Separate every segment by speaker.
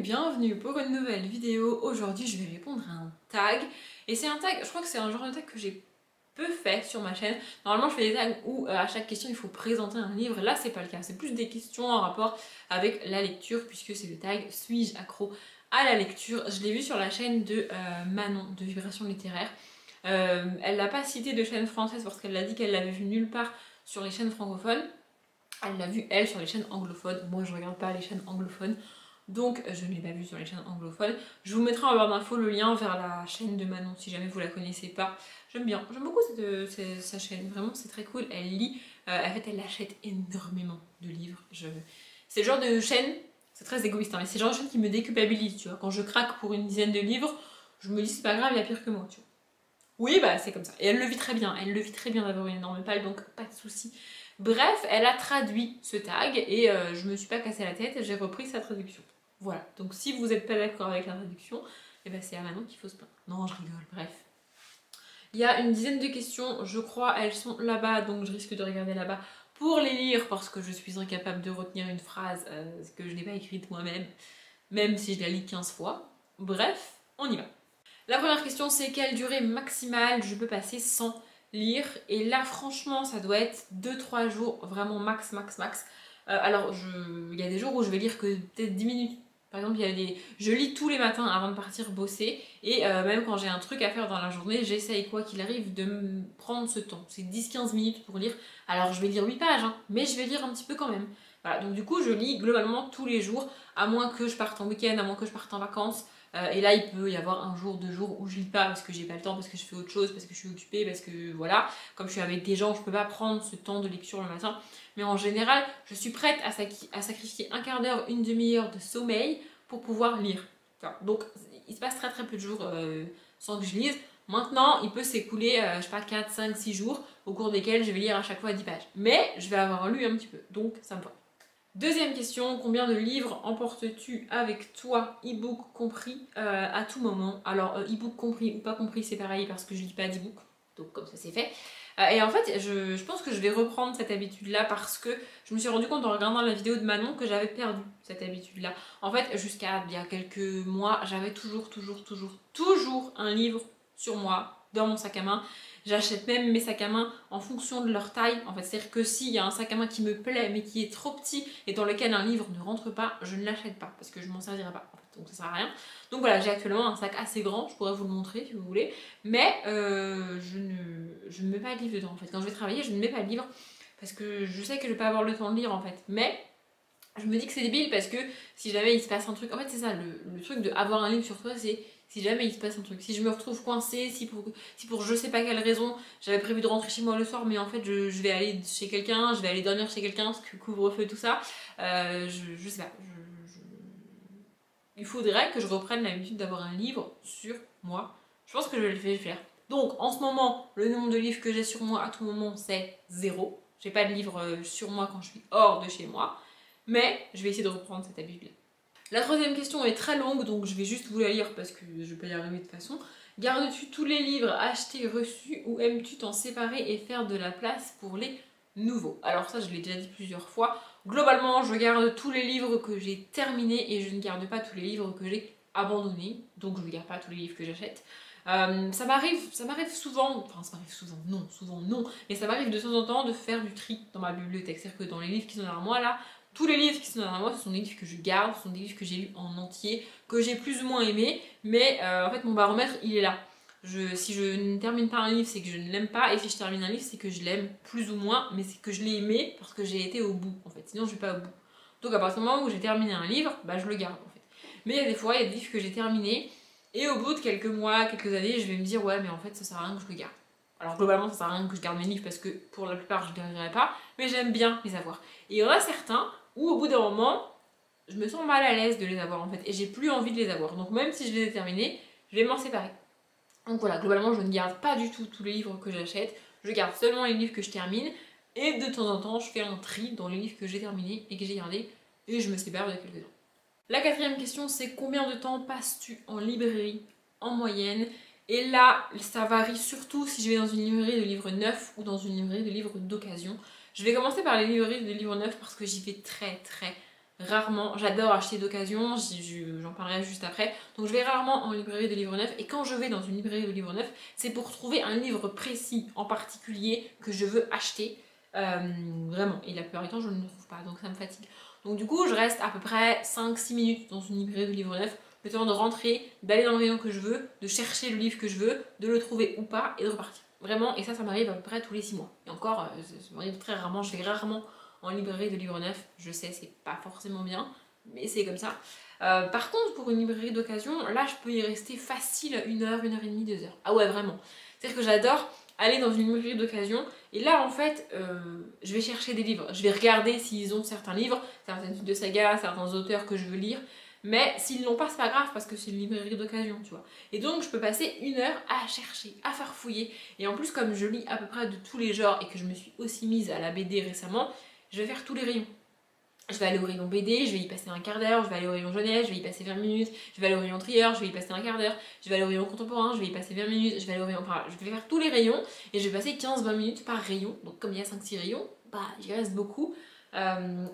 Speaker 1: bienvenue pour une nouvelle vidéo. Aujourd'hui je vais répondre à un tag. Et c'est un tag, je crois que c'est un genre de tag que j'ai peu fait sur ma chaîne. Normalement je fais des tags où à chaque question il faut présenter un livre. Là c'est pas le cas, c'est plus des questions en rapport avec la lecture, puisque c'est le tag suis-je accro à la lecture. Je l'ai vu sur la chaîne de Manon de Vibration Littéraire. Elle l'a pas cité de chaîne française parce qu'elle a dit qu'elle l'avait vu nulle part sur les chaînes francophones. Elle l'a vu elle sur les chaînes anglophones. Moi je regarde pas les chaînes anglophones, donc je ne l'ai pas vu sur les chaînes anglophones. Je vous mettrai en barre d'infos le lien vers la chaîne de Manon si jamais vous la connaissez pas. J'aime bien, j'aime beaucoup sa chaîne, vraiment c'est très cool. Elle lit, en fait elle achète énormément de livres. C'est le genre de chaîne, c'est très égoïste, hein, mais c'est le genre de chaîne qui me déculpabilise, tu vois. Quand je craque pour une dizaine de livres, je me dis c'est pas grave, il y a pire que moi, tu vois. Oui, bah c'est comme ça. Et elle le vit très bien d'avoir une énorme palle, donc pas de soucis. Bref, elle a traduit ce tag et je me suis pas cassé la tête, j'ai repris sa traduction. Voilà, donc si vous n'êtes pas d'accord avec la traduction, eh ben c'est à Manon qu'il faut se plaindre. Non, je rigole, bref. Il y a une dizaine de questions, je crois, elles sont là-bas, donc je risque de regarder là-bas pour les lire parce que je suis incapable de retenir une phrase que je n'ai pas écrite moi-même, même si je la lis 15 fois. Bref, on y va. La première question c'est quelle durée maximale je peux passer sans lire, et là franchement ça doit être 2-3 jours, vraiment max. Alors il y a des jours où je vais lire que peut-être 10 minutes. Par exemple, je lis tous les matins avant de partir bosser, et même quand j'ai un truc à faire dans la journée, j'essaye quoi qu'il arrive de me prendre ce temps. C'est 10-15 minutes pour lire. Alors je vais lire 8 pages, hein, mais je vais lire un petit peu quand même. Voilà, donc du coup je lis globalement tous les jours, à moins que je parte en week-end, à moins que je parte en vacances. Et là il peut y avoir un jour, 2 jours où je lis pas parce que j'ai pas le temps, parce que je fais autre chose, parce que je suis occupée, parce que voilà, comme je suis avec des gens, je peux pas prendre ce temps de lecture le matin. Mais en général, je suis prête à sacrifier un quart d'heure, une demi-heure de sommeil pour pouvoir lire. Enfin, donc il se passe très peu de jours sans que je lise. Maintenant, il peut s'écouler, je sais pas, 4, 5, 6 jours au cours desquels je vais lire à chaque fois 10 pages. Mais je vais avoir lu un petit peu, donc ça me va. Deuxième question, combien de livres emportes-tu avec toi, e-book compris, à tout moment? Alors, e-book compris ou pas compris, c'est pareil parce que je lis pas d'e-book, donc comme ça c'est fait. Et en fait, je pense que je vais reprendre cette habitude-là parce que je me suis rendu compte en regardant la vidéo de Manon que j'avais perdu cette habitude-là. En fait, jusqu'à il y a quelques mois, j'avais toujours un livre sur moi, dans mon sac à main. J'achète même mes sacs à main en fonction de leur taille. En fait, c'est-à-dire que s'il y a un sac à main qui me plaît mais qui est trop petit et dans lequel un livre ne rentre pas, je ne l'achète pas parce que je m'en servirai pas. En fait, donc ça sert à rien. Donc voilà, j'ai actuellement un sac assez grand, je pourrais vous le montrer si vous voulez. Mais je ne mets pas de livre dedans en fait. Quand je vais travailler, je ne mets pas de livre parce que je sais que je vais pas avoir le temps de lire en fait. Mais je me dis que c'est débile parce que si jamais il se passe un truc, en fait c'est ça, le truc de avoir un livre sur toi, c'est si jamais il se passe un truc, si je me retrouve coincée, si pour je sais pas quelle raison, j'avais prévu de rentrer chez moi le soir, mais en fait je vais aller chez quelqu'un, je vais aller dormir chez quelqu'un, parce que couvre-feu, tout ça, je sais pas, il faudrait que je reprenne l'habitude d'avoir un livre sur moi. Je pense que je vais le faire. Donc en ce moment, le nombre de livres que j'ai sur moi à tout moment, c'est 0. J'ai pas de livre sur moi quand je suis hors de chez moi. Mais je vais essayer de reprendre cette habitude-là. La troisième question est très longue, donc je vais juste vous la lire parce que je vais pas y arriver de toute façon. Gardes-tu tous les livres achetés, reçus, ou aimes-tu t'en séparer et faire de la place pour les nouveaux? Alors ça, je l'ai déjà dit plusieurs fois. Globalement, je garde tous les livres que j'ai terminés et je ne garde pas tous les livres que j'ai abandonnés. Donc je ne garde pas tous les livres que j'achète. Ça m'arrive souvent, enfin ça m'arrive souvent non, mais ça m'arrive de temps en temps de faire du tri dans ma bibliothèque. C'est-à-dire que dans les livres qui sont derrière moi là, tous les livres qui sont derrière moi, ce sont des livres que je garde, ce sont des livres que j'ai lus en entier, que j'ai plus ou moins aimés, mais en fait mon baromètre il est là. Si je ne termine pas un livre, c'est que je ne l'aime pas, et si je termine un livre, c'est que je l'aime plus ou moins, mais c'est que je l'ai aimé parce que j'ai été au bout en fait, sinon je vais pas au bout. Donc à partir du moment où j'ai terminé un livre, bah je le garde en fait. Mais il y a des fois, il y a des livres que j'ai terminés, et au bout de quelques mois, quelques années, je vais me dire ouais mais en fait ça sert à rien que je le garde. Alors globalement ça sert à rien que je garde mes livres parce que pour la plupart je ne les garderai pas, mais j'aime bien les avoir. Et il y en a certains où au bout d'un moment, je me sens mal à l'aise de les avoir en fait, et j'ai plus envie de les avoir. Donc même si je les ai terminés, je vais m'en séparer. Donc voilà, globalement je ne garde pas du tout tous les livres que j'achète, je garde seulement les livres que je termine, et de temps en temps je fais un tri dans les livres que j'ai terminés et que j'ai gardés, et je me sépare de quelques-uns. La quatrième question c'est combien de temps passes-tu en librairie en moyenne? Et là ça varie surtout si je vais dans une librairie de livres neufs ou dans une librairie de livres d'occasion. Je vais commencer par les librairies de livres neufs parce que j'y vais très rarement, j'adore acheter d'occasion, j'en parlerai juste après, donc je vais rarement en librairie de livres neufs, et quand je vais dans une librairie de livres neufs, c'est pour trouver un livre précis en particulier que je veux acheter, vraiment, et la plupart du temps je ne le trouve pas, donc ça me fatigue. Donc du coup je reste à peu près 5-6 minutes dans une librairie de livres neufs, le temps de rentrer, d'aller dans le rayon que je veux, de chercher le livre que je veux, de le trouver ou pas, et de repartir. Vraiment, et ça m'arrive à peu près tous les 6 mois. Et encore, ça m'arrive très rarement, je vais rarement en librairie de livres neufs, je sais c'est pas forcément bien, mais c'est comme ça. Par contre pour une librairie d'occasion, là je peux y rester facile 1 heure, 1 heure et demie, 2 heures. Ah ouais vraiment, c'est-à-dire que j'adore aller dans une librairie d'occasion et là en fait je vais chercher des livres, je vais regarder s'ils ont certains livres, certaines suites de sagas, certains auteurs que je veux lire, mais s'ils l'ont pas c'est pas grave parce que c'est une librairie d'occasion tu vois. Et donc je peux passer 1 heure à chercher, à farfouiller, et en plus comme je lis à peu près de tous les genres et que je me suis aussi mise à la BD récemment, je vais faire tous les rayons. Je vais aller au rayon BD, je vais y passer un quart d'heure, je vais aller au rayon jeunesse, je vais y passer 20 minutes, je vais aller au rayon trieur, je vais y passer un quart d'heure, je vais aller au rayon contemporain, je vais y passer 20 minutes, je vais aller au rayon... Enfin, je vais faire tous les rayons et je vais passer 15-20 minutes par rayon. Donc comme il y a 5-6 rayons, bah j'y reste beaucoup.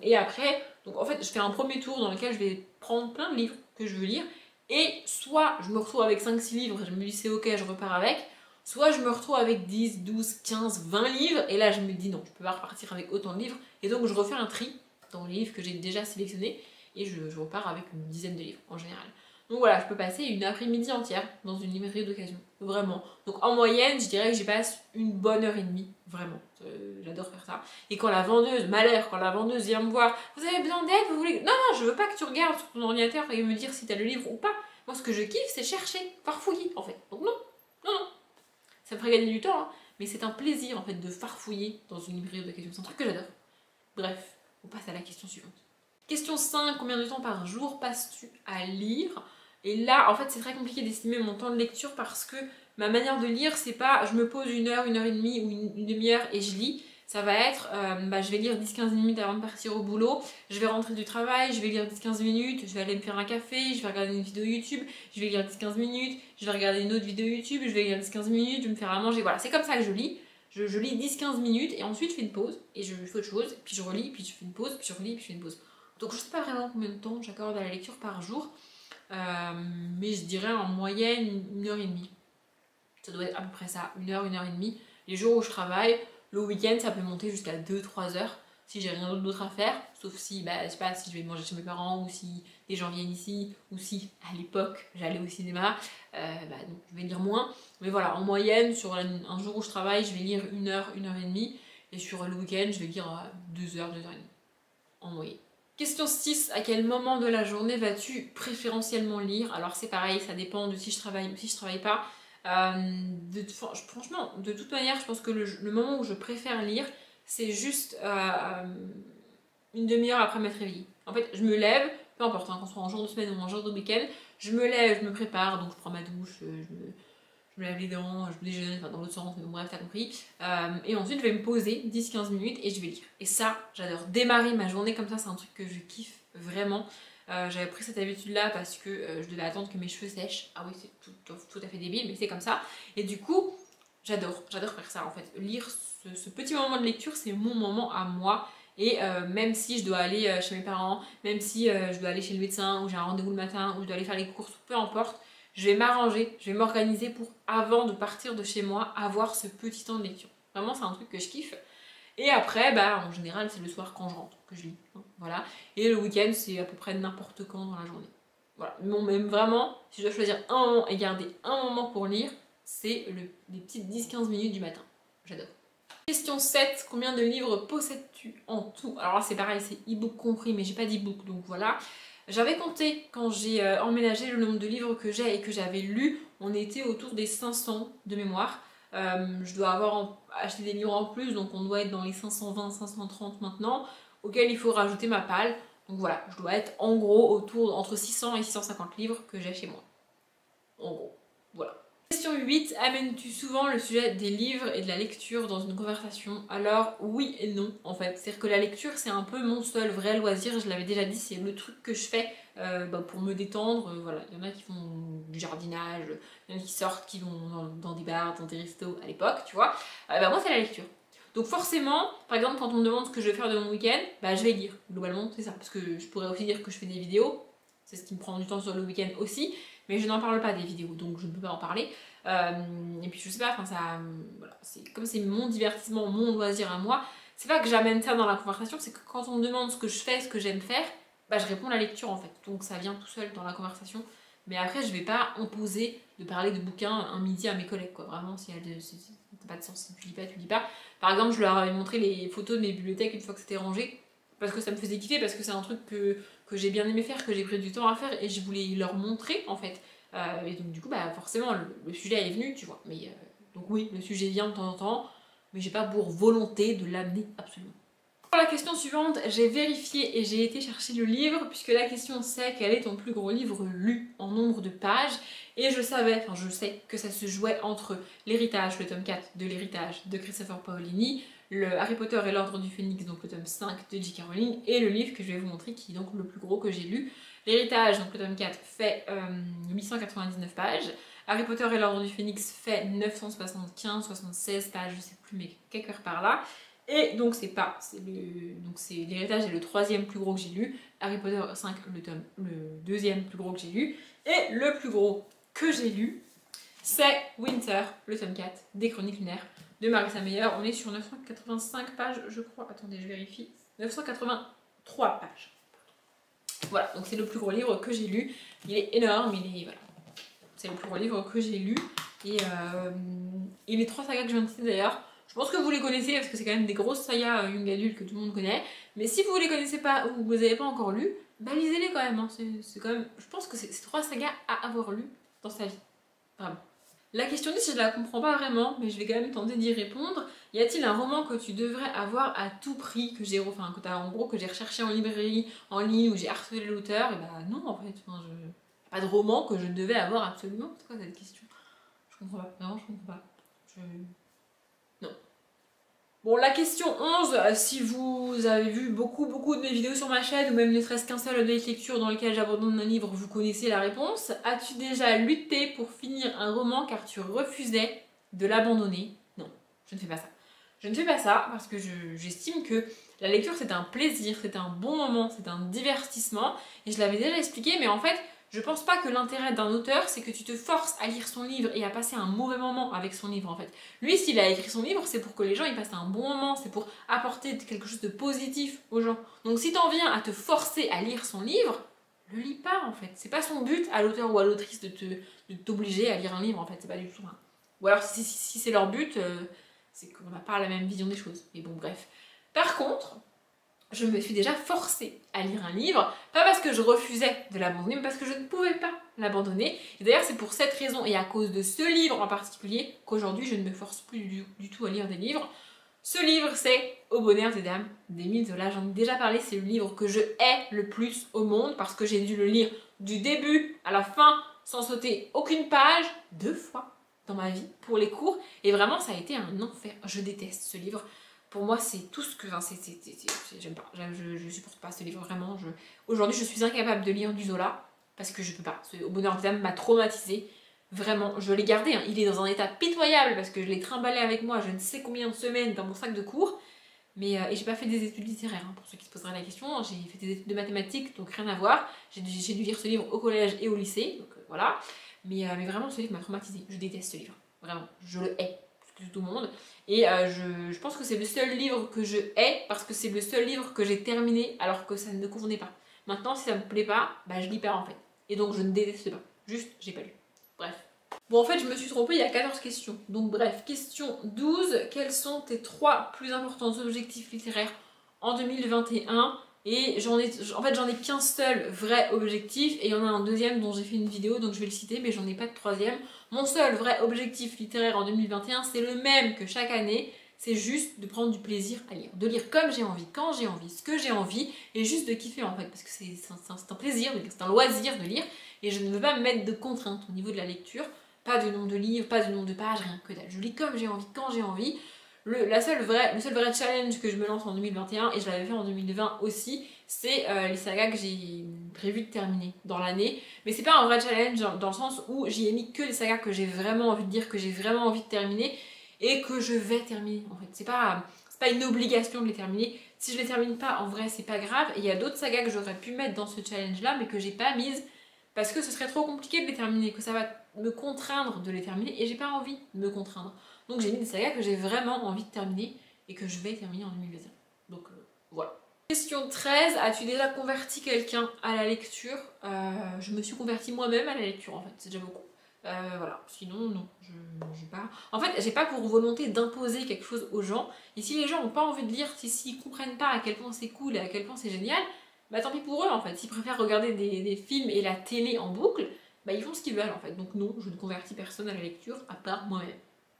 Speaker 1: Et après, donc en fait, je fais un premier tour dans lequel je vais prendre plein de livres que je veux lire. Et soit je me retrouve avec 5-6 livres et je me dis c'est ok, je repars avec. Soit je me retrouve avec 10, 12, 15, 20 livres et là je me dis non, je peux pas repartir avec autant de livres. Et donc je refais un tri dans les livres que j'ai déjà sélectionnés et je repars avec une dizaine de livres en général. Donc voilà, je peux passer une après-midi entière dans une librairie d'occasion, vraiment. Donc en moyenne, je dirais que j'y passe une bonne heure et demie, vraiment. J'adore faire ça. Et quand la vendeuse, malheur, quand la vendeuse vient me voir, vous avez besoin d'aide, vous voulez... Non, non, je veux pas que tu regardes sur ton ordinateur et me dire si t'as le livre ou pas. Moi, ce que je kiffe, c'est chercher, farfouiller, en fait. Donc non, non, non. Ça me ferait gagner du temps, hein, mais c'est un plaisir, en fait, de farfouiller dans une librairie d'occasion. C'est un truc que j'adore. Bref, on passe à la question suivante. Question 5, combien de temps par jour passes-tu à lire? Et là, en fait, c'est très compliqué d'estimer mon temps de lecture parce que ma manière de lire, c'est pas je me pose 1 heure, 1 heure et demie ou une demi-heure et je lis. Ça va être, je vais lire 10-15 minutes avant de partir au boulot, je vais rentrer du travail, je vais lire 10-15 minutes, je vais aller me faire un café, je vais regarder une vidéo YouTube, je vais lire 10-15 minutes, je vais regarder une autre vidéo YouTube, je vais lire 10-15 minutes, je vais me faire à manger. Voilà, c'est comme ça que je lis. Je lis 10-15 minutes et ensuite je fais une pause et je fais autre chose, puis je relis, puis je fais une pause, puis je relis, puis je fais une pause. Donc je sais pas vraiment combien de temps j'accorde à la lecture par jour, mais je dirais en moyenne 1 heure et demie. Ça doit être à peu près ça, 1 heure, 1 heure et demie. Les jours où je travaille, le week-end ça peut monter jusqu'à 2-3 heures si j'ai rien d'autre à faire, sauf si, je sais pas, si je vais manger chez mes parents ou si des gens viennent ici, ou si à l'époque j'allais au cinéma, donc je vais lire moins. Mais voilà, en moyenne, sur un jour où je travaille, je vais lire 1 heure, 1 heure et demie, et sur le week-end, je vais lire 2 heures, 2 heures et demie, en moyenne. Question 6, à quel moment de la journée vas-tu préférentiellement lire? Alors c'est pareil, ça dépend de si je travaille ou si je travaille pas. Franchement, de toute manière, je pense que le moment où je préfère lire, c'est juste une demi-heure après m'être réveillée. En fait, je me lève, peu importe, hein, qu'on soit en jour de semaine ou en jour de week-end, je me lève, je me prépare, donc je prends ma douche, je me lave les dents, je déjeune, enfin dans l'autre sens, mais bon, bref, t'as compris. Et ensuite, je vais me poser 10-15 minutes et je vais lire. Et ça, j'adore. Démarrer ma journée comme ça, c'est un truc que je kiffe vraiment. J'avais pris cette habitude-là parce que je devais attendre que mes cheveux sèchent. Ah oui, c'est tout à fait débile, mais c'est comme ça. Et du coup, j'adore faire ça en fait. Lire ce petit moment de lecture, c'est mon moment à moi. Et même si je dois aller chez mes parents, même si je dois aller chez le médecin, ou j'ai un rendez-vous le matin, ou je dois aller faire les courses, peu importe, je vais m'arranger, je vais m'organiser pour, avant de partir de chez moi, avoir ce petit temps de lecture. Vraiment, c'est un truc que je kiffe. Et après, en général, c'est le soir quand je rentre que je lis. Hein, voilà. Et le week-end, c'est à peu près n'importe quand dans la journée. Voilà. Mais même vraiment, si je dois choisir un moment et garder un moment pour lire, c'est les petites 10-15 minutes du matin. J'adore. Question 7, combien de livres possèdes-tu en tout? Alors là, c'est pareil, c'est e-book compris, mais j'ai pas d'e-book, donc voilà. J'avais compté quand j'ai emménagé le nombre de livres que j'ai et que j'avais lus, on était autour des 500 de mémoire. Je dois avoir acheté des livres en plus, donc on doit être dans les 520, 530 maintenant, auquel il faut rajouter ma palle. Donc voilà, je dois être en gros entre 600 et 650 livres que j'ai chez moi. En gros, voilà. Question 8, amènes-tu souvent le sujet des livres et de la lecture dans une conversation? Alors oui et non en fait, c'est-à-dire que la lecture c'est un peu mon seul vrai loisir, je l'avais déjà dit, c'est le truc que je fais pour me détendre, voilà. Il y en a qui font du jardinage, il y en a qui sortent, qui vont dans des bars, dans des restos à l'époque, tu vois. Moi c'est la lecture. Donc forcément, par exemple, quand on me demande ce que je vais faire de mon week-end, bah je vais lire. Globalement, c'est ça. Parce que je pourrais aussi dire que je fais des vidéos, c'est ce qui me prend du temps sur le week-end aussi, mais je n'en parle pas des vidéos, donc je ne peux pas en parler. Et puis je sais pas, enfin ça, voilà, comme c'est mon divertissement, mon loisir à moi, c'est pas que j'amène ça dans la conversation, c'est que quand on me demande ce que je fais, ce que j'aime faire, bah je réponds la lecture en fait. Donc ça vient tout seul dans la conversation. Mais après, je vais pas imposer de parler de bouquins un midi à mes collègues, quoi. Vraiment, ça n'a pas de sens. Si tu lis pas, tu lis pas. Par exemple, je leur avais montré les photos de mes bibliothèques une fois que c'était rangé, parce que ça me faisait kiffer, parce que c'est un truc que j'ai bien aimé faire, que j'ai pris du temps à faire, et je voulais leur montrer, en fait. Et donc, du coup, bah, forcément, le sujet est venu, tu vois. Mais, donc oui, le sujet vient de temps en temps, mais j'ai pas pour volonté de l'amener absolument. Pour la question suivante, j'ai vérifié et j'ai été chercher le livre, puisque la question c'est quel est ton plus gros livre lu en nombre de pages, et je sais que ça se jouait entre l'héritage, le tome 4 de l'héritage de Christopher Paolini, le Harry Potter et l'Ordre du Phénix, donc le tome 5 de J.K. Rowling, et le livre que je vais vous montrer qui est donc le plus gros que j'ai lu. L'héritage, donc le tome 4, fait 899 pages, Harry Potter et l'Ordre du Phénix fait 975, 76 pages, je sais plus, mais quelque part par là. Et donc l'héritage est le troisième plus gros que j'ai lu, Harry Potter 5 le deuxième plus gros que j'ai lu, et le plus gros que j'ai lu, c'est Winter, le tome 4 des Chroniques lunaires de Marissa Meyer. On est sur 985 pages, je crois. Attendez, je vérifie. 983 pages. Voilà, donc c'est le plus gros livre que j'ai lu. Il est énorme, voilà. C'est le plus gros livre que j'ai lu. Et les 3 sagas que je viens de citer d'ailleurs, je pense que vous les connaissez parce que c'est quand même des grosses sagas young adult que tout le monde connaît. Mais si vous les connaissez pas ou vous les avez pas encore lus, bah lisez-les quand même. Hein. C'est quand même. Je pense que c'est 3 sagas à avoir lues dans sa vie. Vraiment. La question 10, je la comprends pas vraiment, mais je vais quand même tenter d'y répondre. Y a-t-il un roman que tu devrais avoir à tout prix, que j'ai recherché en librairie, en ligne, où j'ai harcelé l'auteur? Et bah non en fait. Pas de roman que je devais avoir absolument. C'est quoi cette question? Je comprends pas. Vraiment, je comprends pas. Non. Bon, la question 11, si vous avez vu beaucoup de mes vidéos sur ma chaîne, ou même ne serait-ce qu'un seul update lecture dans lequel j'abandonne un livre, vous connaissez la réponse. As-tu déjà lutté pour finir un roman car tu refusais de l'abandonner? Non, je ne fais pas ça. Je ne fais pas ça parce que j'estime que la lecture c'est un plaisir, c'est un bon moment, c'est un divertissement. Et je l'avais déjà expliqué, mais en fait, je pense pas que l'intérêt d'un auteur, c'est que tu te forces à lire son livre et à passer un mauvais moment avec son livre en fait. Lui, s'il a écrit son livre, c'est pour que les gens y passent un bon moment, c'est pour apporter quelque chose de positif aux gens. Donc si t'en viens à te forcer à lire son livre, le lis pas en fait. C'est pas son but à l'auteur ou à l'autrice de t'obliger à lire un livre en fait, c'est pas du tout. Ou alors si c'est leur but, c'est qu'on n'a pas la même vision des choses. Mais bon, bref. Par contre, je me suis déjà forcée à lire un livre, pas parce que je refusais de l'abandonner, mais parce que je ne pouvais pas l'abandonner. Et d'ailleurs, c'est pour cette raison et à cause de ce livre en particulier qu'aujourd'hui, je ne me force plus du tout à lire des livres. Ce livre, c'est Au bonheur des dames d'Émile Zola. J'en ai déjà parlé, c'est le livre que je hais le plus au monde parce que j'ai dû le lire du début à la fin sans sauter aucune page 2 fois dans ma vie pour les cours. Et vraiment, ça a été un enfer. Je déteste ce livre. Pour moi, c'est tout ce que... Enfin, j'aime pas. Je supporte pas ce livre, vraiment. Aujourd'hui, je suis incapable de lire du Zola parce que je peux pas. Au bonheur des dames m'a traumatisée. Vraiment, je l'ai gardé. Hein. Il est dans un état pitoyable parce que je l'ai trimballé avec moi je ne sais combien de semaines dans mon sac de cours. Mais et j'ai pas fait des études littéraires, hein, pour ceux qui se poseraient la question. J'ai fait des études de mathématiques, donc rien à voir. J'ai dû lire ce livre au collège et au lycée, donc voilà. Mais vraiment, ce livre m'a traumatisée. Je déteste ce livre. Vraiment, je le hais. Plus que tout le monde. Et je pense que c'est le seul livre que je hais parce que c'est le seul livre que j'ai terminé alors que ça ne me convenait pas. Maintenant, si ça me plaît pas, bah je lis pas en fait. Et donc je ne déteste pas. Juste, j'ai pas lu. Bref. Bon, en fait, je me suis trompée, il y a 14 questions. Donc bref, question 12. Quels sont tes 3 plus importants objectifs littéraires en 2021? Et j'en ai qu'un seul vrai objectif, et il y en a un deuxième dont j'ai fait une vidéo, donc je vais le citer, mais j'en ai pas de troisième. Mon seul vrai objectif littéraire en 2021, c'est le même que chaque année, c'est juste de prendre du plaisir à lire. De lire comme j'ai envie, quand j'ai envie, ce que j'ai envie, et juste de kiffer en fait, parce que c'est un plaisir de lire, c'est un loisir de lire, et je ne veux pas me mettre de contraintes au niveau de la lecture, pas de nombre de livres, pas de nombre de pages, rien que dalle. Je lis comme j'ai envie, quand j'ai envie. Le seul vrai challenge que je me lance en 2021, et je l'avais fait en 2020 aussi, c'est les sagas que j'ai prévu de terminer dans l'année. Mais c'est pas un vrai challenge dans le sens où j'y ai mis que les sagas que j'ai vraiment envie de dire, que j'ai vraiment envie de terminer, et que je vais terminer en fait. C'est pas c'est pas une obligation de les terminer. Si je les termine pas, en vrai, c'est pas grave. Et il y a d'autres sagas que j'aurais pu mettre dans ce challenge-là, mais que j'ai pas mises parce que ce serait trop compliqué de les terminer, que ça va me contraindre de les terminer et j'ai pas envie de me contraindre. Donc j'ai mis des sagas que j'ai vraiment envie de terminer et que je vais terminer en 2021. Donc voilà. Question 13, as-tu déjà converti quelqu'un à la lecture? Je me suis convertie moi-même à la lecture en fait, c'est déjà beaucoup. Voilà, sinon non, je pas. En fait, j'ai pas pour volonté d'imposer quelque chose aux gens. Et si les gens n'ont pas envie de lire, s'ils comprennent pas à quel point c'est cool et à quel point c'est génial, bah tant pis pour eux en fait. S'ils préfèrent regarder des films et la télé en boucle, bah ils font ce qu'ils veulent en fait. Donc non, je ne convertis personne à la lecture à part moi-même.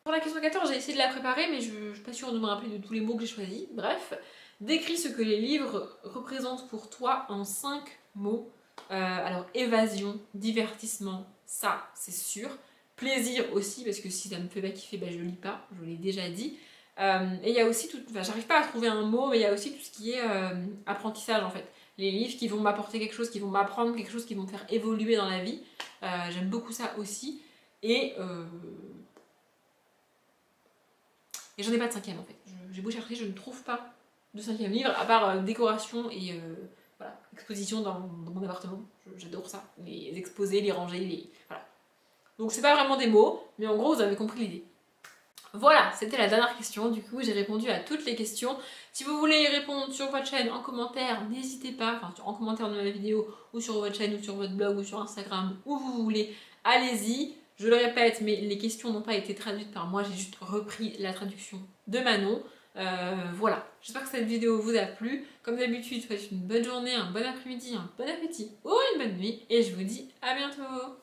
Speaker 1: Pour la question 14, j'ai essayé de la préparer, mais je suis pas sûre de me rappeler de tous les mots que j'ai choisis. Bref, décris ce que les livres représentent pour toi en 5 mots. Alors, évasion, divertissement, ça, c'est sûr. Plaisir aussi, parce que si ça me fait pas kiffer, bah, je lis pas, je l'ai déjà dit. Et il y a aussi tout... Enfin, j'arrive pas à trouver un mot, mais il y a aussi tout ce qui est apprentissage, en fait. Les livres qui vont m'apporter quelque chose, qui vont m'apprendre quelque chose, qui vont me faire évoluer dans la vie. J'aime beaucoup ça aussi. Et j'en ai pas de 5e, en fait. J'ai beau chercher, je ne trouve pas de 5e livre, à part décoration et voilà, exposition dans mon appartement. J'adore ça, les exposer, les ranger, voilà. Donc c'est pas vraiment des mots, mais en gros vous avez compris l'idée. Voilà, c'était la dernière question, du coup j'ai répondu à toutes les questions. Si vous voulez y répondre sur votre chaîne en commentaire, n'hésitez pas, enfin en commentaire de ma vidéo, ou sur votre chaîne, ou sur votre blog, ou sur Instagram, où vous voulez, allez-y. Je le répète, mais les questions n'ont pas été traduites par moi, j'ai juste repris la traduction de Manon. Voilà, j'espère que cette vidéo vous a plu. Comme d'habitude, je vous souhaite une bonne journée, un bon après-midi, un bon appétit ou une bonne nuit. Et je vous dis à bientôt.